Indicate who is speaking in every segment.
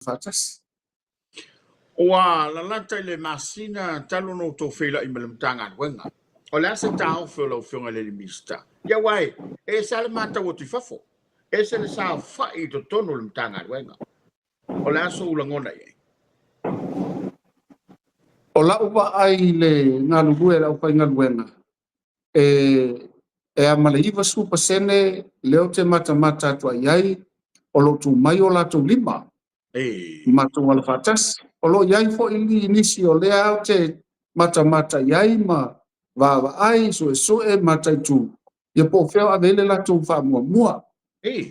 Speaker 1: fatas.
Speaker 2: Wa la lata le masina talo no to fela i melemtanga wenga. O la se tau fela fionga le mista. Ya wai, e sale mata wo tifafo. E se le sa fa i to tono le mtanga wenga. O la so ulangona ye.
Speaker 1: O la upa ai le ngalue la upa ngaluenga. E a malaiva supa sene leo te mata atua iai o lo tu mai o la tu lima. Mata wala fatas. O lo iai fo ili inisi o lea te mata iai ma va ai so e mata tu. Ia po feo avele la tu fa mua.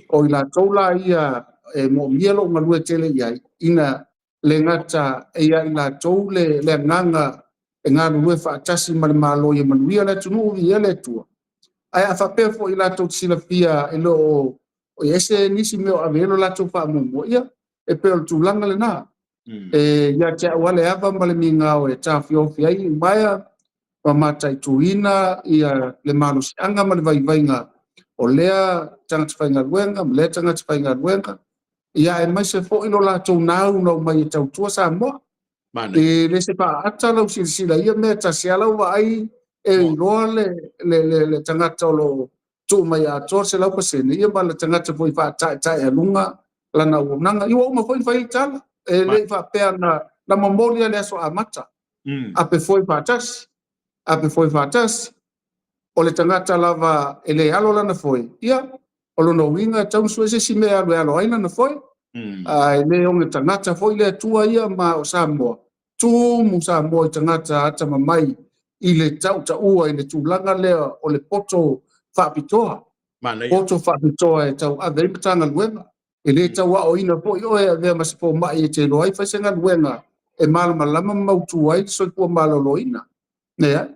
Speaker 1: O ila tola ia e mo mielo ngalue tele iai ina le ngata e ia ila tole le nganga e ngalue fatasi malo ia manuia le tunu ia le tua. Ai a fape fo ila to sila pia elo o ese nisi meo avelo la to fa mua ia e pe o tulanga le na. E ia te wale ava male mingao e tafio fiai maya wa mata tuina ia le malus anga male vainga o lea tanga tfainga luenga le tanga tfainga luenga ia e mai se fo ilo la to nau no mai tau tua sa mo e le se pa ata lo sila ia me ta siala wa ai e roa le tanga tolo tu mai a to se la pasene ia ba le tanga foi fa ta e lunga la na nanga io mo foi fai tala e le fa pe na memoria le so amata a pe foi patas a pe foi fatas o le tangata lava ele alo lana foi ia o lo no winga tau so se sime alo aina na foi ai le o tangata foi le tua ia ma o Samoa tu mu Samoa tangata ata mai i le tau ua i le tūlanga lea o le poto whapitoa poto whapitoa e tau a vei patanga luenga e le tau a o ina po i oe a vea masipo mai e te loai whaisenga luenga e malama lama mautu ai so kua malolo ina nea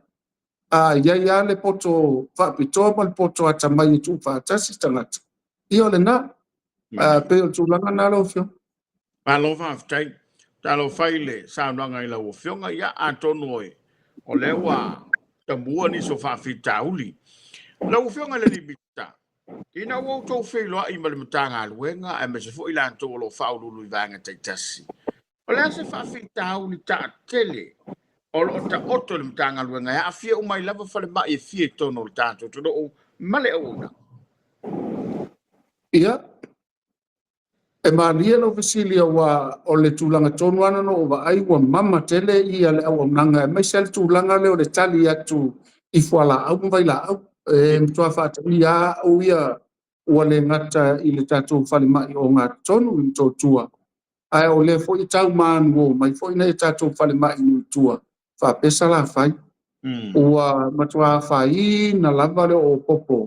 Speaker 1: ia le poto whapitoa ma le poto ata mai e tu whaatasi tangata i ole na pe o tūlanga na lo fio
Speaker 2: Malo whaftai talo whaile saunanga i lau fionga ia a tonu oi o lewa tambua ni so whawhitauli lau fionga le limita ina wau tau whailoa i malimutanga aluenga e me se fo ilan tō lo whaululu i vanga taitasi o lea se whawhitauli ta tele o lo ta oto le mutanga aluenga ia a fia umai lava whale mai e fie tono le tātou tono o male au na
Speaker 1: ia e maria lo fasilia wa o le tūlanga tonu ana no wa ai wa mama tele i ale au nanga mai sel tūlanga le o le tali atu i fuala au vai la au e mtua fata ia o ia o le ngata i le tatu fali mai o ngā tonu i mto tua ai o le fo i tau manu o mai fo i nei tatu fali mai i tua fa pesa la fai ua matua fai na lava le o popo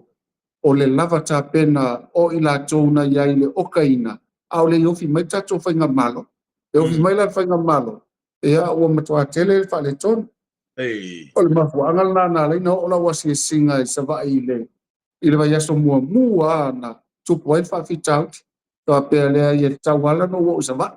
Speaker 1: o le lava ta pena o i la tōna iai le okaina au le yofi mai tato whainga malo. E ofi mai la whainga malo. E a ua matua tele le whale tonu. O le mafuanga nana leina o la wasi e singa i sawa i le vai aso mua na tupu ai whawhitauti. Toa pēr lea i e tauala no o sawa.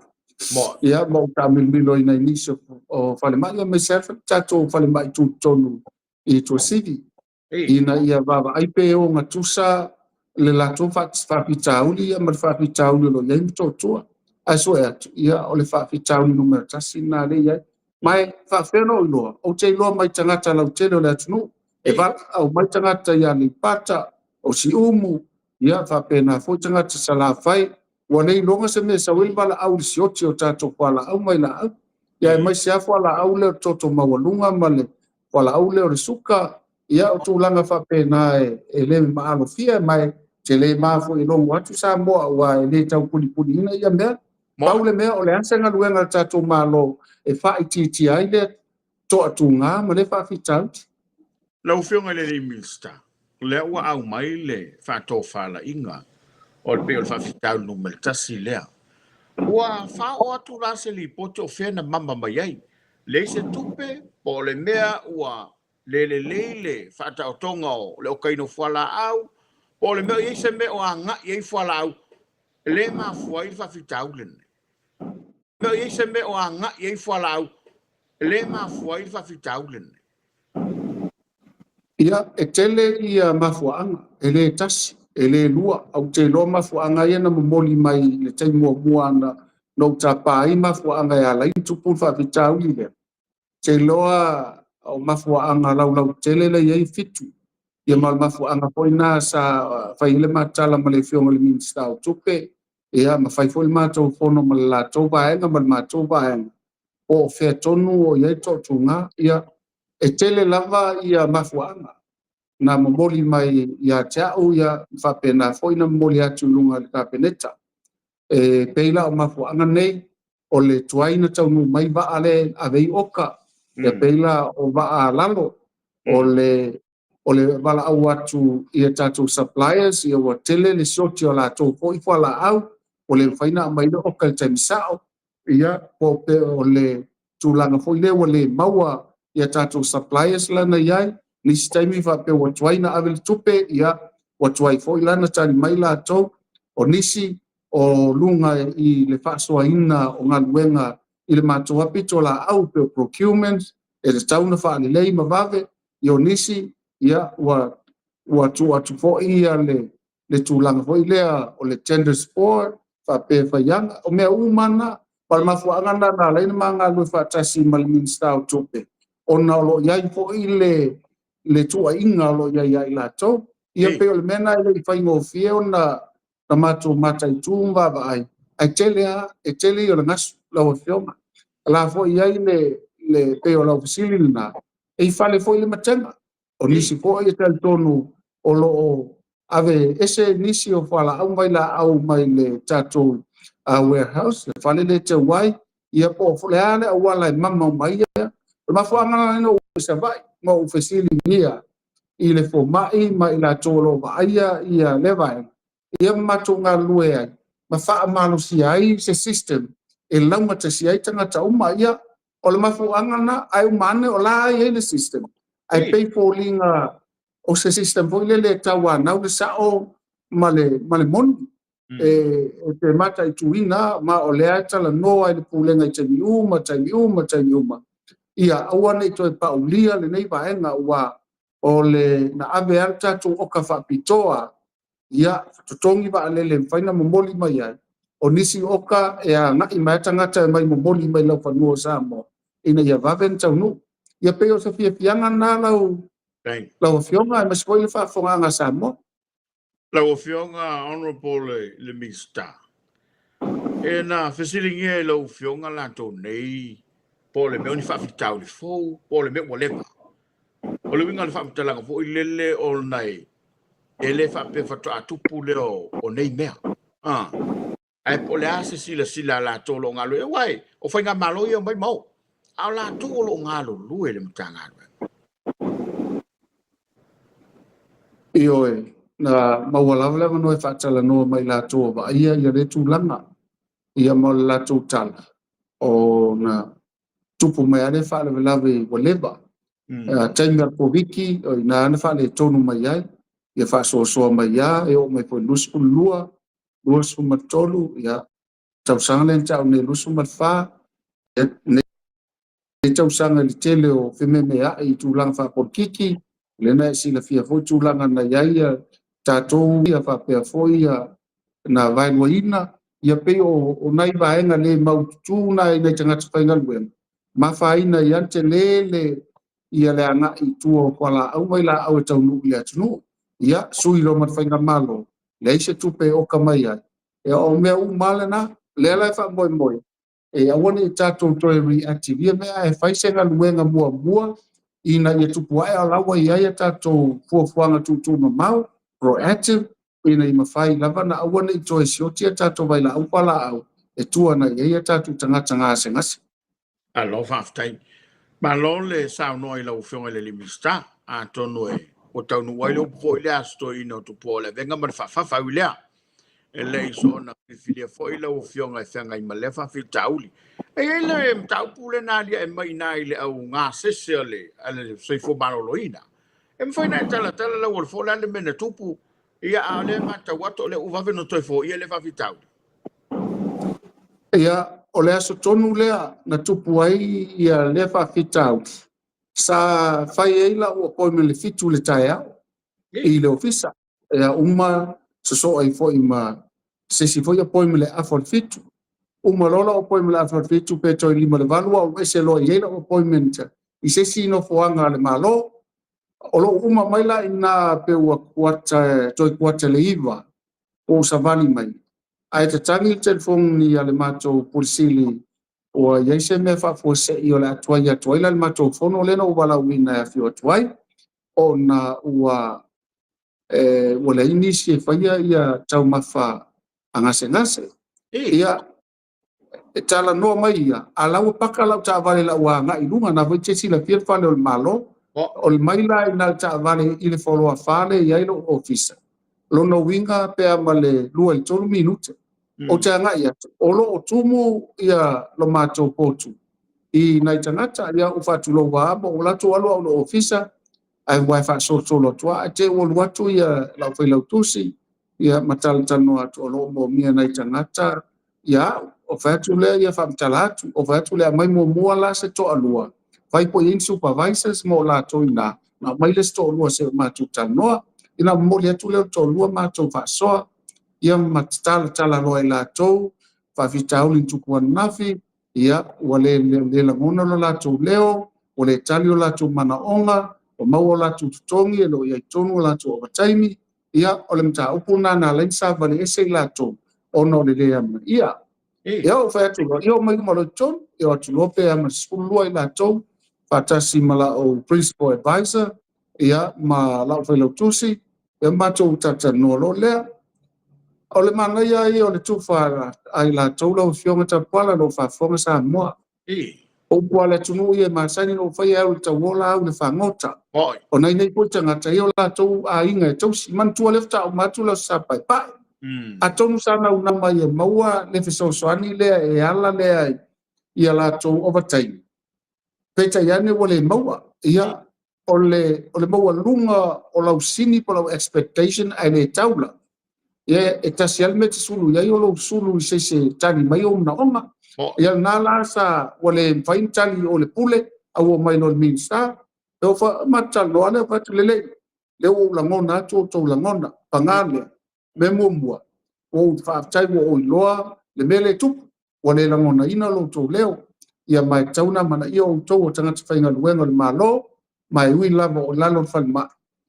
Speaker 1: Ia mo ta milmilo ina iniso o whale mai a me sefa tato whale mai tu tonu i tua sigi. Ina ia baba ai pe o ngatusa le lato whapitauli ia ma le whapitauli lo iei mtotua. Ai so atu ia o le whapitauli numera tasi nā le iei. Mai whawheno iloa, o te iloa mai tangata lau tele o le atunu. E wala au mai tangata ia ni pata o si umu. Ia whapena fo tangata sa la whai. Wa nei longa se me sa wil wala au li sioti o tato wala au mai la au. Ia mai se afu wala au leo toto mawalunga ma le wala au leo le suka. Ia o tūlanga whapena e le maalo fia mai te le mafo i longu atu sa moa ua e le tau puli ina ia mea. Pau le mea o le ansenga luenga tato malo e wha i titi ai le to atu ngā ma le wha fitauti.
Speaker 2: Lau whionga le le mista. Le ua au mai le wha tō whala inga. O le peo le wha fitau numel tasi lea. Ua wha o atu la se li pote o whiana mama mai ai. Le se tupe po le mea ua le wha tau tonga o le o kaino whala au. O le mea se me o anga i whala au. Le ma fuai wha fitau lene. Mea se me o anga i whala au. Le ma fuai wha fitau lene.
Speaker 1: Ia e tele ia mafuanga, e le tasi, e le lua, au te loa mafuanga ia na mamoli mai le tai mua ana no tapa ai mafuanga ya lai tupu fa fitauli le te loa o mafuanga lau tele le yei fitu ia mal mafuanga poina sa faile matala male fionga le minsta o tupe ia ma fai foi mato fono mala toba enga mal mato ba enga o fe tonu o yei to tunga ia e tele lava ia mafuanga na momoli mai ia tau ia fa pena foi na momoli atu lunga le kapeneta e peila o mafuanga nei o le tuaina taunu mai va ale avei oka e peila o va lalo o le vala au atu ia tatu suppliers ia wa tele le soti o la to foi fala au o le faina mai le oka te misao ia po pe o le tulanga foi le o le maua ia tatu suppliers lana iai ni staimi va pe wa tuaina ave tupe ia wa tuai foi lana tani mai la to o nisi o lunga i le whaasoaina o ngā luenga i le mātua pito la au pe procurement e le tauna whaalelei ma vave i o nisi ia ua tu atu fo ia le tūlanga fo i lea o le tender sport whape whaianga o mea umana pal mafuangana na leina maa ngā lue whaatasi ma le minsta o tupe o na lo iai fo i le tua inga lo iai la tau ia pe o le mena i le i whaingo fie o na mato matai tumba vai ai tele o ngas la fioma la fo ia le pe o la facilina e fale foi le matenga o nisi fo ia tal tonu o lo ave ese nisi o fala au mai la au mai le tato warehouse fale le te wai ia po le ale wala mama mai ia ma fo ana no se vai mo facilina i le fo mai la tolo vai ia le vai ia matunga lue ai ma fa malu si ai se system e lauma te si ai tanga ta uma ia o le mafu angana ai umane o la ai le system ai pay for linga o se system foi le tawa na o sao male mon e te mata i tuina ma o le ata la no ai le pulenga i te miuma ia awana i toi paulia le nei vaenga ua o le na ave alta tu oka fa pitoa ia totongi ba lele faina momoli mai ai o nisi oka e a ngai mai tangata mai momoli mai lau fanua sa mo ina ia vaven taunu ia pe o se fianga na lau fionga ma spoil fa fonga sa mo
Speaker 2: lau fionga honorable le mista e na fesilinge lau fionga la to nei po le me oni fa fitau le fo po le me whatever o le winga le fa mtalanga fo i lele all night ele fa pe fa to atupu le o nei mea ai po le ase sila la tolo ngalo e wai o fa nga malo ia mai mau au la tolo ngalo lue le mtanga
Speaker 1: io na mawala wala no fa tala no mai la to ba ia le tu langa ia mo la tu tala o na tupu mai ale fa le lave whatever tainga po wiki o na fa le tonu mai ai ia fa so mai ia e o mai po lusu lua matolu ia tau sanga le tau ne lusu matfa ne tau sanga le tele o fememe a i tulang fa por kiki le na si la fia fo tulanga na ia tatou ia fa pe fo ia na vai loina ia pe o nai vaenga le mau tuna i nei tanga tsainga luen ma faina ia te le ia le anga i tuo kwala au mai la au tau nu ia tunu ia sui lo mat fainga malo le se tupe o kamai ai e o me u malana le la fa moi e awone tatou to reactive ia me e fai senga luenga mua ina ia tupu ai ala wa ia tatou fuanga tutu mau proactive ina i mafai lava na awone i toi siotia tatou vai la au pala au e tua na ia tatou tangata ngase
Speaker 2: alo faftai ma lo le sa no i lau fionga le limista a tonu e o tau nu wai lo po le asto ino tu po le venga mar fa wilea e le so na filia fo i lau fionga e fenga i malefa fi tauli e le tau pule na lia e mai na ile au nga sesele ale se fo maloloina e mfai na tala lau fo la le mena tupu ia ale mata wato le uva no toi fo ia le fa fi tauli
Speaker 1: ia o le aso tonu lea na tupu ai ia le fa fitau sa fai eila o appointment le fitu le tae au i le ofisa ia uma so ai fo i ma se si fo appointment le afon fitu Umalola appointment la fa fitu pe toi lima le valu au ese lo yela appointment I se sino foanga le malo o lo uma mai la ina pe ua kuata toi kuata le iwa o savali mai ai te tangi telefon ni ale mato pulisili o ia se me fa fo se I o la toia toila le mato fono lena o wala wina ya fio toai o na ua wala inisi e faia ia tau mafa angase ngase ia e tala no mai ia ala o paka la ta vale la wa nga ilunga na vai tesi la fia fale o malo o le mai la ina ta vale I le follow fale ia ilo officer lo no winga pe amale lua I tolu minute o te anga ia o lo o tumu ia lo mato potu I nai tangata ia o fatu lo wa abo o lato alo o lo officer ai wai fa so lo tua te o watu ia la fai la tusi ia matal tano atu o lo mo mia nai tangata ia o fatu le ia fa mtalatu o fatu le mai mo mo la se to alua vai po in supervisors mo la to ina na mai le sto lua se matu tano ina mo le tu le to lua matu fa so ia matal tala lo la to fa vitau lin tuku nafi ia wale le la mona lo la to leo o le tali o la to mana onga o mau o la to tongi lo ia tonu la to o taimi ia o le mta upuna na le sa vale ese la to ono le le ia ia o fa tu ia mai mo lo ton ia tu lo pe am skulu ai la to fatasi mala o principal advisor ia ma la fa lo tusi ia ma to tata no lo le o le mana ia o le tu fa ai la to lo fionga ta pala lo fa fonga sa mo o pala tunu ia ma sani no fa ia o ta wola o le fa ngota o nei nei po tanga ta ia la to a inga to man tu le ta ma tu lo sa pai pai a tonu sana una mai e maua le fiso soani le e ala le ia la to overtime peta ia ne wole maua ia ole maua lunga o lau sini po lau expectation ai le taula ia e tasial me te sulu ia o lau sulu se tani mai o na onga ia na la sa wole fain tali o le pule au o mai no minsta e fa matalo ale fa le o la ngona to la ngona pangale me mua o fa tai o loa le mele tu o le langona ina lo to leo ia mai tauna mana ia o to o tanga tfainga luenga le malo mai wi lava o lalo falma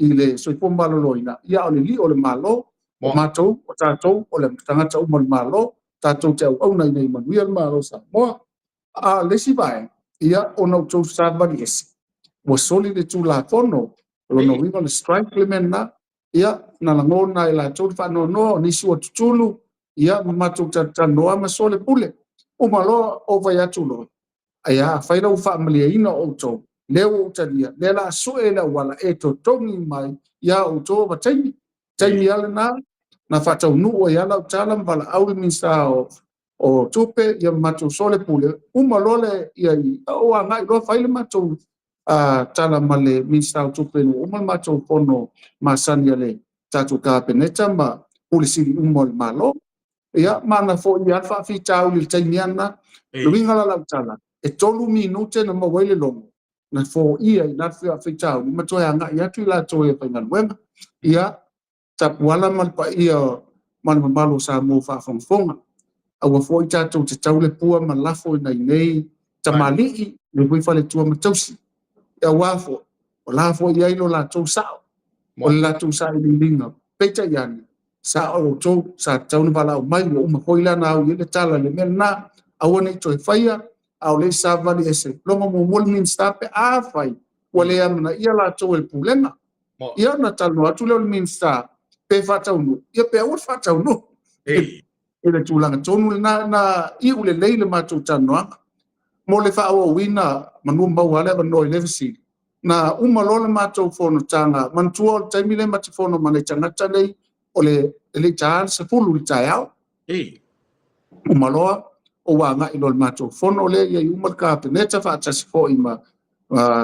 Speaker 1: ile so po malo loina ia o le li o le malo o mato o tato o le tanga tau mo malo tato te au nei nei man wi malo sa mo a le si vai ia o no to sa variesi o soli le tu la fono lo no wi le strike le mena ia na langona ila to fa no ni si o tulu ia matu tata noa ma sole pule o malo o vai atu lo aya fa ina fa mali ina o to leo tadia le la so ela wala e to tongi mai ia o to va taimi ala na fa tau nu o ia la tala vala au minsta o tupe ia matu sole pule o malo le ia o anga lo fa ile matu tala male minsta o tupe o matu pono masani ale tatu ka peneta ma polisi umol malo ia mana fo ia fa fi tau le taimiana luinga la tala e tolu minute na mawele longo na fo ia na fi tau ma to anga ia tu la to e penga wema ia tapuala mal pa ia man malo sa mo fa fonga au fo ia to te tau le pua ma lafo nei tamali le wi fa le tua ma tausi ia wafo o la fo ia ilo la to sa o la to sa i linga pecha yani sa o to sa tau na bala mai o ma koila na o ile tala le mena au nei to faia au le sa vali ese longo mo mol min stape a fai wale amna ia la to el pulena ia na talo atu le min sta pe fa tau no ia pe o fa tau no ele tulanga tonu na i ule leile ma tu tano mo le fa o wina manu mau ale ba no le visi na uma lola ma tu fono tanga man tu o taimi le ma tu fono mane tanga tane ole ele jan se fulu le tayao uma loa o wanga ilo ma tu fono le ia uma ka peneta fa tasi fo ima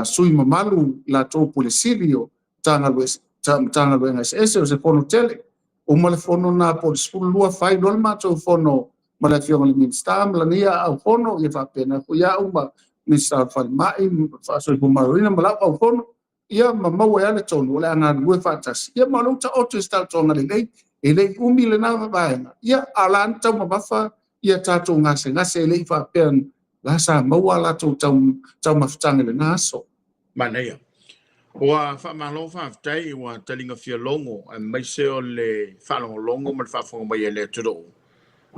Speaker 1: sui mamalu la to polisilio tanga lo ese o se fono tele o male fono na polisul lua fai lol ma to fono mala fiong le minsta mala nia au fono ia fa pena ko ia uma minsta fa mai fa so ko marina mala au fono ia mama wa le tonu le ana lua fa tas ia malu ta o to sta tonga le ele umi le na va ia alanta ma fa ia tātou ngase le i whapean la sa maua la tau mawhitanga le naso.
Speaker 2: Manea. Wa whamalo whaftai wa talinga fia longo a mai se o le whalongo longo ma le whafonga mai e le turo.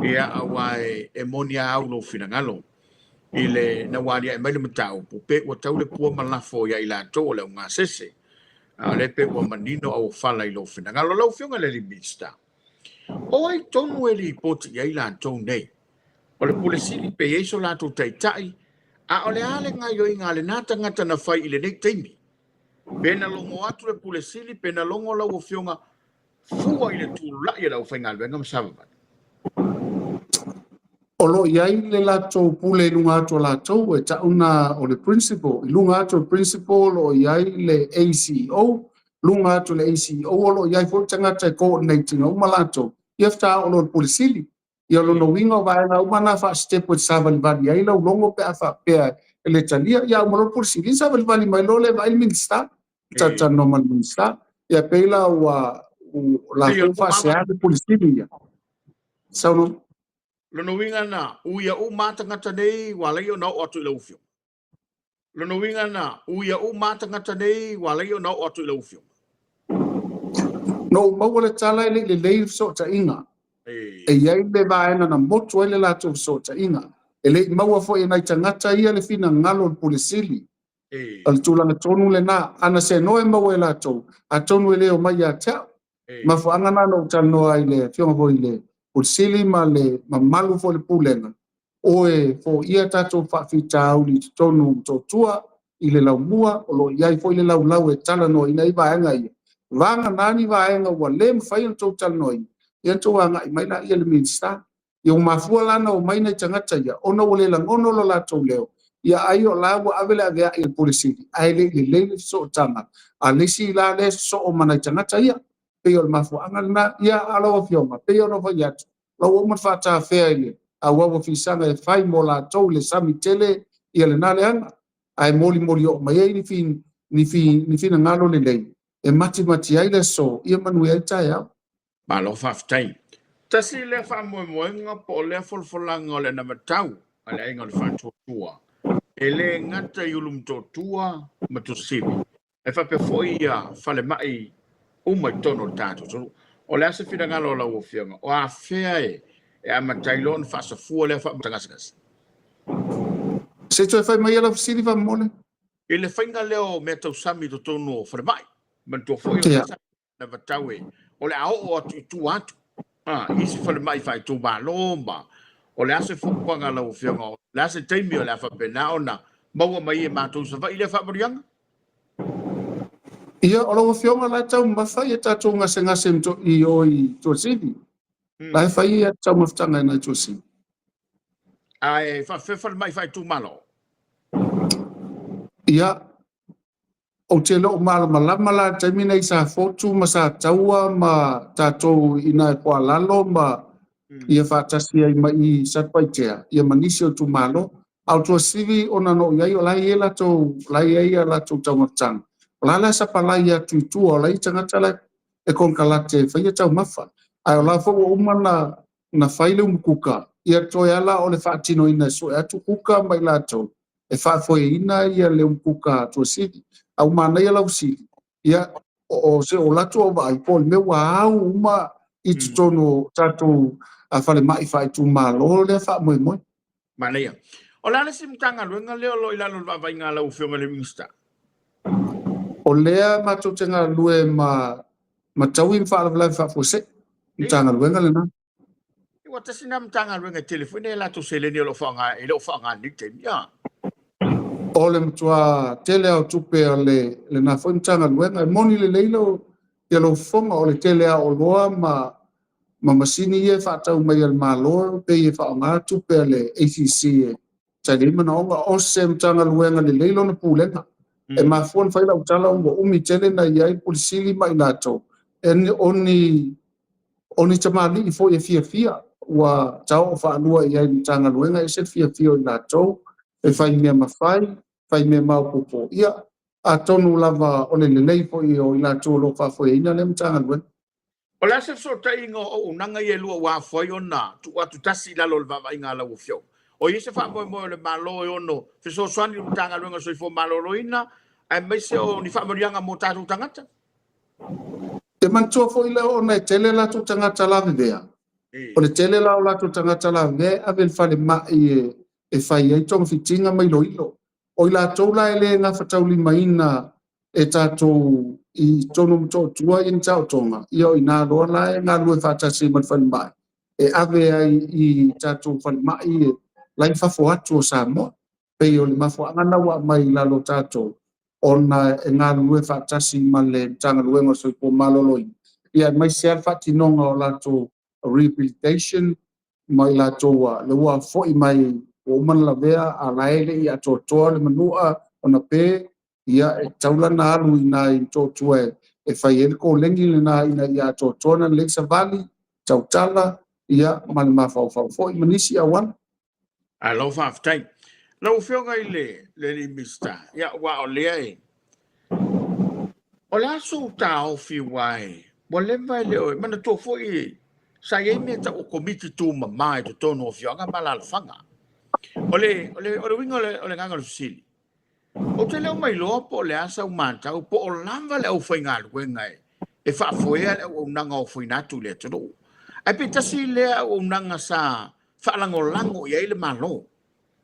Speaker 2: Ia awai e monia au lo finangalo. I le na waria e mai le matau pupe wa tau le pua malafo ia i la tō le unga sese. A le pe wa manino au whala i lo finangalo lau fionga le limista. O ai tonu e li poti ia i la tō nei. O le pulesili pe eiso la tō taitai. A o le ale ngai o inga le nata ngata na whai i le nei teimi. Pena longo atu le pulesili, pena longo lau o fionga fua i le tūla i lau whainga luenga masababa.
Speaker 1: Olo iai le lato pule lunga atu lato e tauna o le principal. Lunga atu le principal o iai le ACO. Lunga atu le ACO olo iai fo tangata coordinating o malato. Iafta olo le pulesili. Ia lo no winga o vaenga umana fa step with Savalivali. Iai lau longo pe afa pea le talia. Ia umalo pulesili Savalivali mai lo le vai minsta. Tata normal minsta. Ia peila ua la fufa se ade pulesili ia. Sauno.
Speaker 2: Lono winga na uia u matangata nei wala i o nau atu i lau fio. Lono winga na uia u matangata nei wala i o nau atu i lau fio.
Speaker 1: No mawale tala le leif so ta inga. E iai le vaena na motu ele lato so ta inga. E le maua fo e nai tangata ia le fina ngalo le pulesili. Al tulanga tonu le na ana se noe maua e lato. A tonu e leo mai a tau. Ma fo angana no tano ai le fionga fo i le pulesili ma le malu fo le pulenga. Oe fo ia tato whawhita au li tonu totua i le lau mua o lo iai fo i le lau e tala no i nei vaenga ia. Vanga nani vaenga ua le mwhai an tau tala no i. Ia tau anga i maina ia le minsta. Ia o mafua lana o maina i tangata ia. Ona o le langono lo la tau leo. Ia ai o la ua avele avea i le pulesili. Ai le le so tanga. A lesi la le so o mana i tangata ia. Peo le mafua anga na ia ala o fioma. Peo no vai atu. Lau o mawhata fea ile. A wawa fisanga e fai mo la tau le sami tele ia le nale anga. Ai moli o mai ei ni fina ngalo le lei. E mati ai le so. Ia manu e tai au.
Speaker 2: Ma lo whaftai. Tasi le whamoemoenga po le folfolanga o le namatau. A le ainga le whatotua. E le ngata i ulum totua matosivi. E whape foi ia whale mai umai tono tātou. O le ase whina ngalo la ua whianga. O a whea e a matailon whasafua le whamatangasikas.
Speaker 1: Se toi whai mai ala siri wha mole?
Speaker 2: E le whainga leo mea tau sami to tono o whare mai. Mantua foi o na wataue. O le ao o atu tu atu. Isi whare mai whai tō mā lomba. O le ase whukwanga la ua whianga. Le ase teimi o le a whapena o na maua mai e mātou sa wha i le whamarianga.
Speaker 1: Ia o lawa whionga lai tau mawhai e tātou ngase mto i o i tō siri. Lai whai e tau mawhtanga i nai tō siri.
Speaker 2: Ai whawhewhare mai whai tū malo.
Speaker 1: Ia o te lo malama la taimina i sa fotu ma sa taua ma tātou ina e kua lalo ma ia whātasi ai ma i satpaitea. Ia manisi o tū malo. Au tō siri o nano iai o lai e la tō lai e ia la tō tau matang. Lala sa palai atu tu o lai tangata lai e kon kalate whaia tau mawha. Ai o la fo o umana na whaile umukuka. Ia toi ala o le whaatino ina so e atu kuka mai la tau. E whaafoe ina ia le umukuka tua siri. Au mana ia lau siri. Ia o se o latu o vai pol me wa au uma i tutono tatu a whale mai whai tu malo le wha moe moe.
Speaker 2: Mana ia. O lana simtanga luenga leo lo ilano vai ngā lau whionga le minsta.
Speaker 1: O lea mātou te ngā lue ma tau i mwhaalawalai whaafose. Mtanga luenga le nā.
Speaker 2: Iwa tasi nā mtanga luenga telefone e lato se leni o lo whaanga ni te mia.
Speaker 1: O le mtua tele au tupe o le nā whai mtanga luenga. E moni le leilo i alo whonga o le tele au loa ma masini e whaatau mai al māloa pe i whaanga tupe o le ACC e. Tai le mana onga o se mtanga luenga le leilo na pūlenga. E mafuan whaila utala ungo umi tele na iai polisili mai nato. E oni tamali i fo e fia ua tau o whaanua iai mtanga luenga e set fia i nato. E whai mea mawhai, whai mea maupopo ia. A tonu lava o le lelei fo i o i nato lo whafo e ina le mtanga luenga.
Speaker 2: O la se so tai ngo o nanga ye lu wa foi ona tu wa tu tasi la lo va inga la ufio. O ye se fa mo le malo e ono fe so swani tanga lo so fo malo roina ai mai se o ni fa mo yanga mo ta tangata.
Speaker 1: Te mantua fo ile ona e tele la tu tangata la vea. O le tele la o la tu tangata la vea a vel fale ma e fai ai tong fitinga mai lo ilo. O ila tola ele nga fatauli maina e tatou I tono mto tua in tau tonga. Ia o ina roa la e ngā lue whātasi man whani mai. E ave ai I tatou whani mai e lai whafo atu o Samoa. Pei o le mafo angana wa mai lalo tatou. Ona e ngā lue whātasi man le tanga luenga soi po maloloi. Ia mai sea whatinonga o lato rehabilitation mai lato wa le ua foi mai o man la vea a laele I ato toa le manua ona pe ia e taulana alu ina I tōtua e whai ele ko lengi lina ina ia tōtona Lexa Valley, tautala, ia mani mawhau fo I manisi a wan.
Speaker 2: A lo whaftai. Lau whionga I le ni mista. Ia wa o lea e. O la su ta o fi wai. Mo le vai le o mana tō fo I sa ye me ta o komiti tu mamai to tono o whionga malala whanga. O le winga o le nganga le fusili. O te leo mai loa po le asa o mātau po o lamba le au whainga luenga e. E whaafoea le au nanga o whainatu le toro. Ai pe tasi le au nanga sa whaalango lango I eile malo.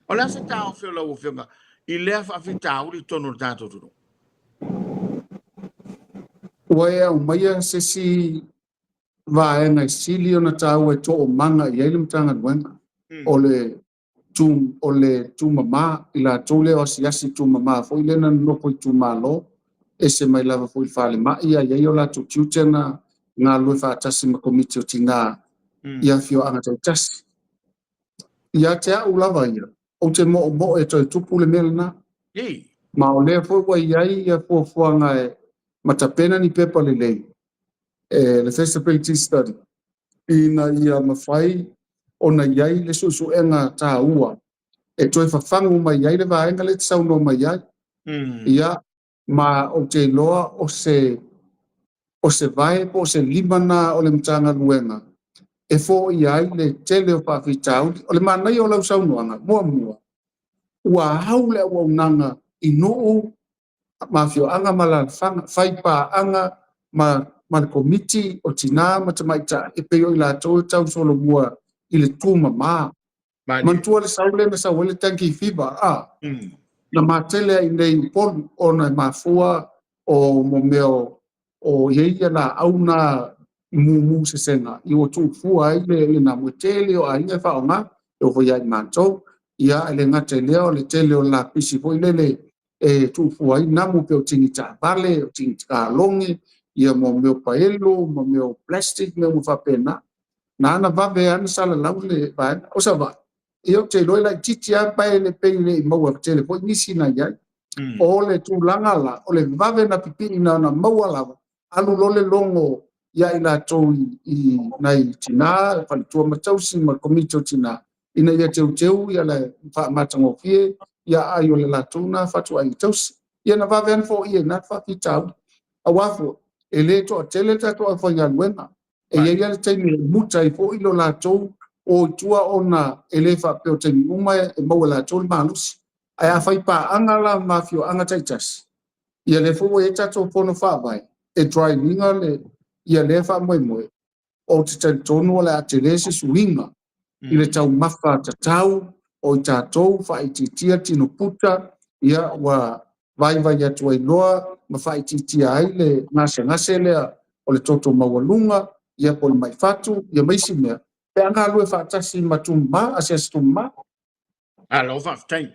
Speaker 2: O le asa tā o whiola o whionga I lea whaafita uri tono tātou toro.
Speaker 1: Ua au maia se si vaenga I sili o na tāu e tō o manga I eile mtanga luenga. O le tu mama I la tole o siasi tu mama fo ile na no po tu malo e se mai lava fo fale ma ia yo la tu tiutena nga lu fa tasi ma komiti o tinga ia fio anga te tasi ia te au lava ia o te mo e to tupu le melna ma o le fo wa ia fo anga e matapena ni pepa le lei le feasibility study ina ia mafai ona iai le susu enga ta ua e toi whawhangu mai iai le vaenga le tsau no mai iai ia ma o te loa o se vai po se limana o le mtanga luenga e fo iai le tele o whawhitau o le manai o lau sau noanga mua ua haule ua unanga I nuu ma fio anga mala whaipa anga ma le komiti o tina matamaita e peo I la tau solo mua I le tuma ma. Mantua le saule na saule tanki fiba na matele I nei pon ona mafua o momeo o yeia na auna mumu se senga I o tu fua ai le na motele o ai fa ona o vo ia manto ia le ngate leo le tele o la pisi foi le e tu fua ai na mo pe o tinita vale o tinita longi ia momeo paelo momeo plastic me mo fa pena na ana vave ana sala laule vai o sa va io te loi la titia pa le pe le mo te le po nisi na ya o le tu langa la o le vave na pipi na mo la alu lo le longo ya ina to I nai tina pa tu ma tau si ma komito tina ina ya teu ya la fa matango fie ya ayo le la tuna fa tu ai tau ya na vave an fo ia na fa pitau a wafo ele to tele ta to fa ya luena e ia le tei mutai fo ilo la tau o tua ona elefa pe o te uma e mau la tol malus ai a fai pa anga la mafio anga taitas ia le fo e tato pono fa vai e driving le ia le fa mo o te tono la te lese swinga ile tau mafa tatau o tato fa ititia tino puta ia wa vai ya tu loa ma fa ititia ai le ngase le o le toto mawalunga ia pol mai fatu ia mai simea pe anga lue fa tasi matumba asia stumba
Speaker 2: a lo whaftai